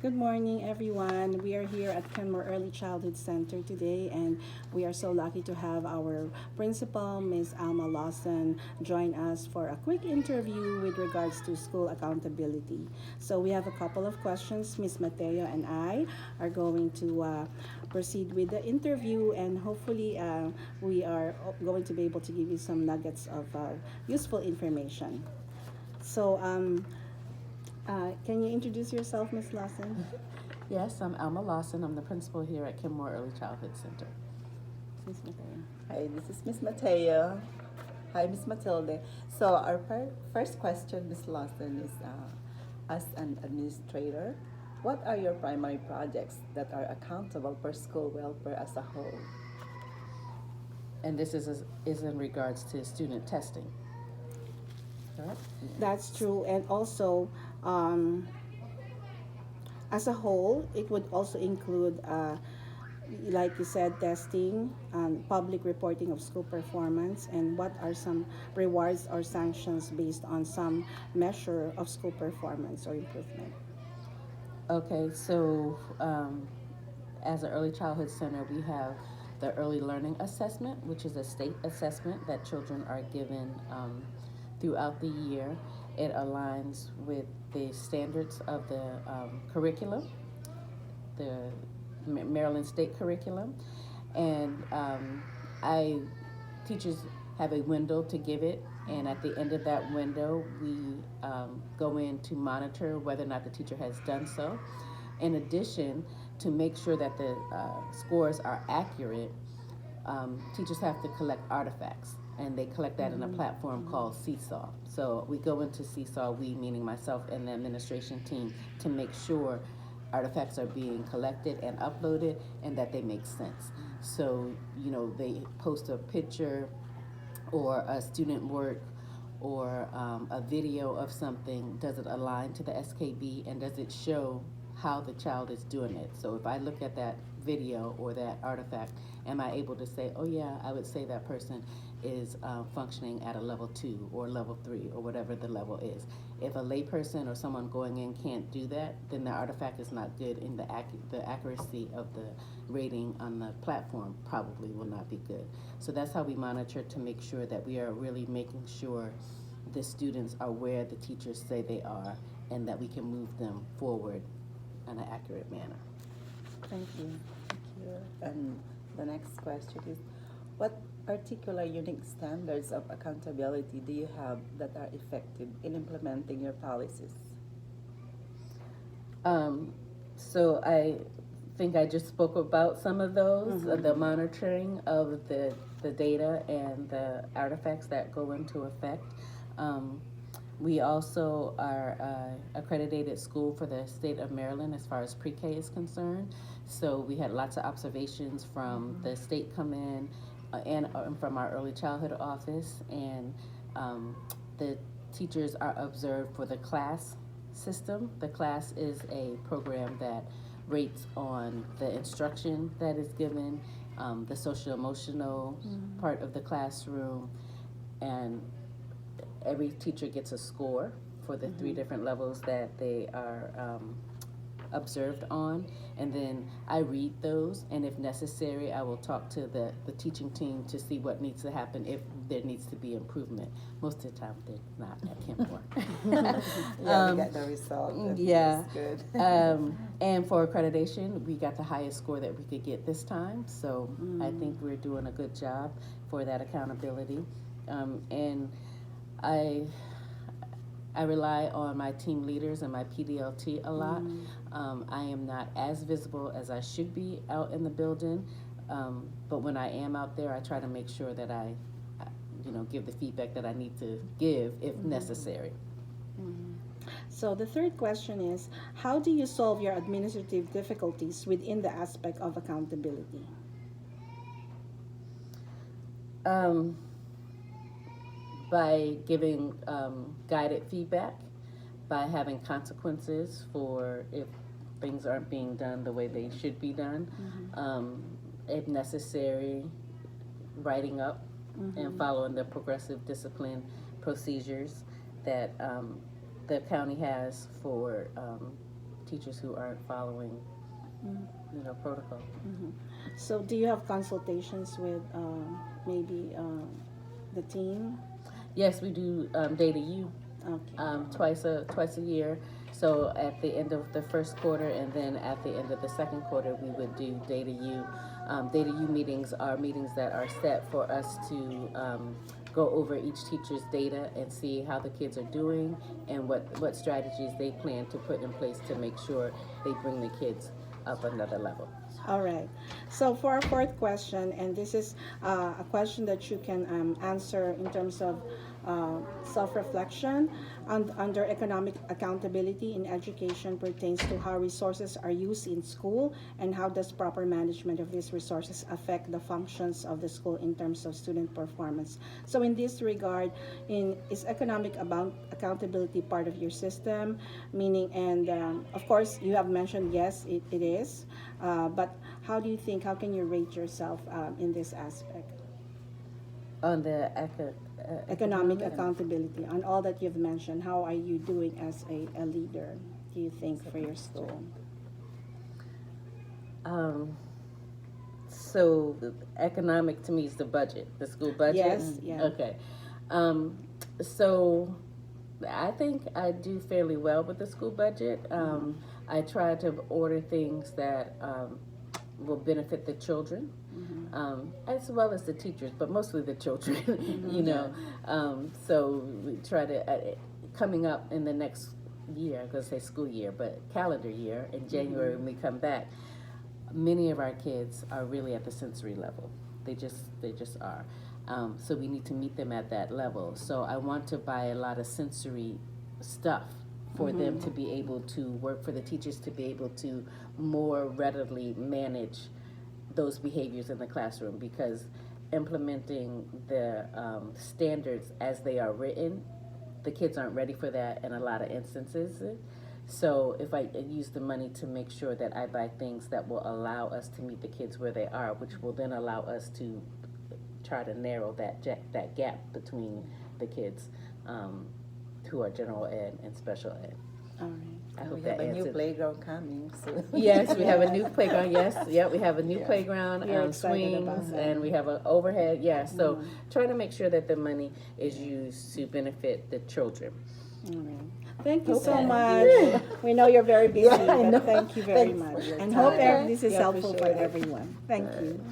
Good morning, everyone. We are here at Kenmore Early Childhood Center today, and we are so lucky to have our principal, Ms. Alma Lawson, join us for a quick interview with regards to school accountability. So we have a couple of questions. Ms. Mateo and I are going to proceed with the interview, and hopefully we are going to be able to give you some nuggets of useful information. So, can you introduce yourself, Ms. Lawson? Yes, I'm Alma Lawson. I'm the principal here at Kenmore Early Childhood Center. Ms. Mateo. Hi, this is Miss Mateo. Hi, Miss Matilde. So our first question, Miss Lawson, is as an administrator, what are your primary projects that are accountable for school welfare as a whole? And this is in regards to student testing, correct? That's true, and also, um, as a whole, it would also include, like you said, testing, public reporting of school performance, and what are some rewards or sanctions based on some measure of school performance or improvement. Okay, so as an early childhood center, we have the early learning assessment, which is a state assessment that children are given throughout the year. It aligns with the standards of the curriculum, the Maryland State curriculum, and I teachers have a window to give it, and at the end of that window, we go in to monitor whether or not the teacher has done so. In addition, to make sure that the scores are accurate, teachers have to collect artifacts, and they collect that in a platform called Seesaw. So we go into Seesaw, we meaning myself and the administration team, to make sure artifacts are being collected and uploaded and that they make sense. So, they post a picture or a student work or a video of something. Does it align to the SKB, and does it show how the child is doing it? So if I look at that video or that artifact, am I able to say, oh yeah, I would say that person is functioning at a level 2 or level 3 or whatever the level is. If a layperson or someone going in can't do that, then the artifact is not good, and the accuracy of the rating on the platform probably will not be good. So that's how we monitor, to make sure that we are really making sure the students are where the teachers say they are, and that we can move them forward in an accurate manner. Thank you. Thank you. And the next question is, what particular unique standards of accountability do you have that are effective in implementing your policies? So I think I just spoke about some of those, the monitoring of the data and the artifacts that go into effect. We also are accredited school for the state of Maryland as far as pre-K is concerned. So we had lots of observations from the state come in, and from our early childhood office, and the teachers are observed for the CLASS system. The CLASS is a program that rates on the instruction that is given, the social emotional part of the classroom, and every teacher gets a score for the 3 different levels that they are observed on, and then I read those, and if necessary, I will talk to the teaching team to see what needs to happen, if there needs to be improvement. Most of the time, they're not at Kenmore. Yeah, we got the result. Yeah. That's good. And for accreditation, we got the highest score that we could get this time, so I think we're doing a good job for that accountability. And I rely on my team leaders and my PDLT a lot. I am not as visible as I should be out in the building, but when I am out there, I try to make sure that I give the feedback that I need to give if necessary. So the third question is, how do you solve your administrative difficulties within the aspect of accountability? By giving guided feedback, by having consequences for if things aren't being done the way they should be done, if necessary, writing up and following the progressive discipline procedures that the county has for teachers who aren't following, protocol. So do you have consultations with maybe the team? Yes, we do Data U Okay. twice a year. So at the end of the first quarter and then at the end of the second quarter, we would do Data U. Data U meetings are meetings that are set for us to go over each teacher's data and see how the kids are doing and what strategies they plan to put in place to make sure they bring the kids up another level. All right. So for our fourth question, and this is a question that you can answer in terms of self-reflection, under economic accountability in education pertains to how resources are used in school and how does proper management of these resources affect the functions of the school in terms of student performance. So in this regard, is economic accountability part of your system? Meaning, and of course, you have mentioned yes, it is. But how do you think, how can you rate yourself in this aspect? On the Economic accountability, on all that you've mentioned, how are you doing as a leader, do you think, for your school? So the economic to me is the budget, the school budget. Yes, yeah. Okay. So I think I do fairly well with the school budget. I try to order things that will benefit the children, as well as the teachers, but mostly the children, So we try to, coming up in the next year, I'm going to say school year, but calendar year, in January when we come back, many of our kids are really at the sensory level. They just are. So we need to meet them at that level. So I want to buy a lot of sensory stuff for them to be able to work, for the teachers to be able to more readily manage those behaviors in the classroom, because implementing the standards as they are written, the kids aren't ready for that in a lot of instances. So if I use the money to make sure that I buy things that will allow us to meet the kids where they are, which will then allow us to try to narrow that gap between the kids who are general ed and special ed. All right. I hope We that have a new answered. playground coming soon. Yes, we have a new playground. Yes, we have a new playground, We are excited about swings, that. and we have an overhead. Yeah, so trying to make sure that the money is used to benefit the children. All right. Thank you so Okay. much. We know you're very busy, Yeah, I know. but thank you very Thanks for much. your And time. hope this is Yeah, helpful for appreciate it. everyone. Thank you.